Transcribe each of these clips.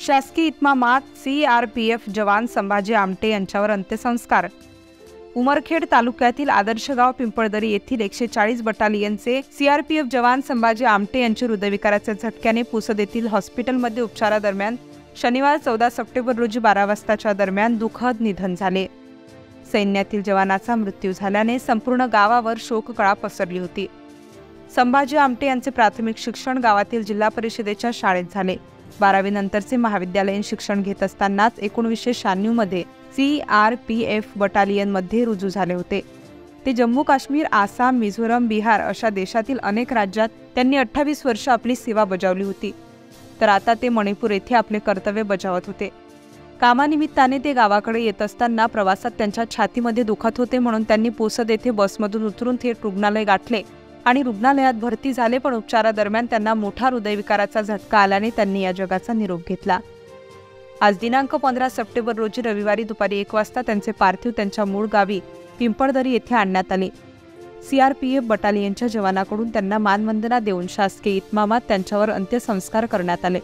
शासकीय इतमामात CRPF जवान संभाजी आमटे यांच्यावर अंत्यसंस्कार। उमरखेड तालुक्यातील आदर्श गाव पिंपळदरी येथील 140 बटालियनचे CRPF जवान संभाजी आमटे यांचे हृदयविकाराच्या झटक्याने पुसद येथील हॉस्पिटलमध्ये उपचारादरम्यान शनिवार 14 सप्टेंबर रोजी 12 वाजताच्या दरम्यान दुःखद निधन झाले। सैन्यातील जवानाचा मृत्यू झाल्याने संपूर्ण गावावर शोककळा पसरली होती। संभाजी आमटे यांचे प्राथमिक शिक्षण गावातील जिल्हा परिषदेच्या शाळेत झाले। 12वी नंतरचे महाविद्यालयीन शिक्षण घेत असतानाच 1996 मध्ये CRPF बटालियनमध्ये रुजू झाले होते। ते जम्मू काश्मीर, आसाम, मिझोरम, बिहार अशा देशातील अनेक राज्यात त्यांनी 28 वर्ष आपली सेवा बजावली होती। तर आता ते मणिपूर येथे आपले कर्तव्य बजावत होते। कामानिमित्ताने ते गावाकडे येत असताना प्रवासात त्यांच्या छातीमध्ये दुखत होते, म्हणून त्यांनी पुसद येथे बसमधून उतरून थेट रुग्णालय गाठले आणि रुग्णालयात भरती झाले। पण उपचारादरम्यान त्यांना मोठा हृदयविकाराचा झटका आल्याने त्यांनी या जगाचा निरोप घेतला। आज दिनांक 15 सप्टेंबर रोजी रविवारी दुपारी 1 वाजता त्यांचे पार्थिव त्यांच्या मूळ गावी पिंपळदरी येथे आणण्यात आले। CRPF बटालियनच्या जवानाकडून त्यांना मानवंदना देऊन शासकीय इतमामात त्यांच्यावर अंत्यसंस्कार करण्यात आले।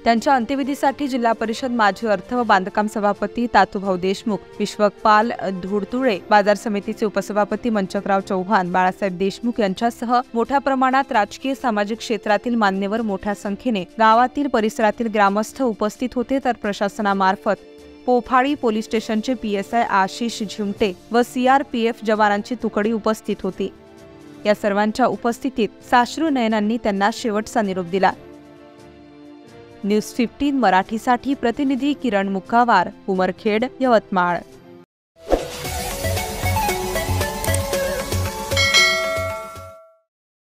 त्यांच्या अंत्यविधीसाठी जिल्हा परिषद माजी अर्थ व बांधकाम सभापती तातूभाऊ देशमुख, विश्वकपाल धुडतुळे, बाजार समितीचे उपसभापती मंचकराव चौहान, बाळासाहेब देशमुख यांच्यासह मोठ्या प्रमाणात राजकीय सामाजिक क्षेत्रातील मान्यवर मोठ्या संख्येने गावातील परिसरातील ग्रामस्थ उपस्थित होते। तर प्रशासनामार्फत पोफाळी पोलीस स्टेशनचे PSI आशिष झिमटे व CRPF जवानांची तुकडी उपस्थित होती। या सर्वांच्या उपस्थितीत साश्रू नयनांनी त्यांना शेवटचा निरोप दिला। न्यूज 15 मराठीसाठी प्रतिनिधी किरण मुक्कावार, उमरखेड, यवतमाळ।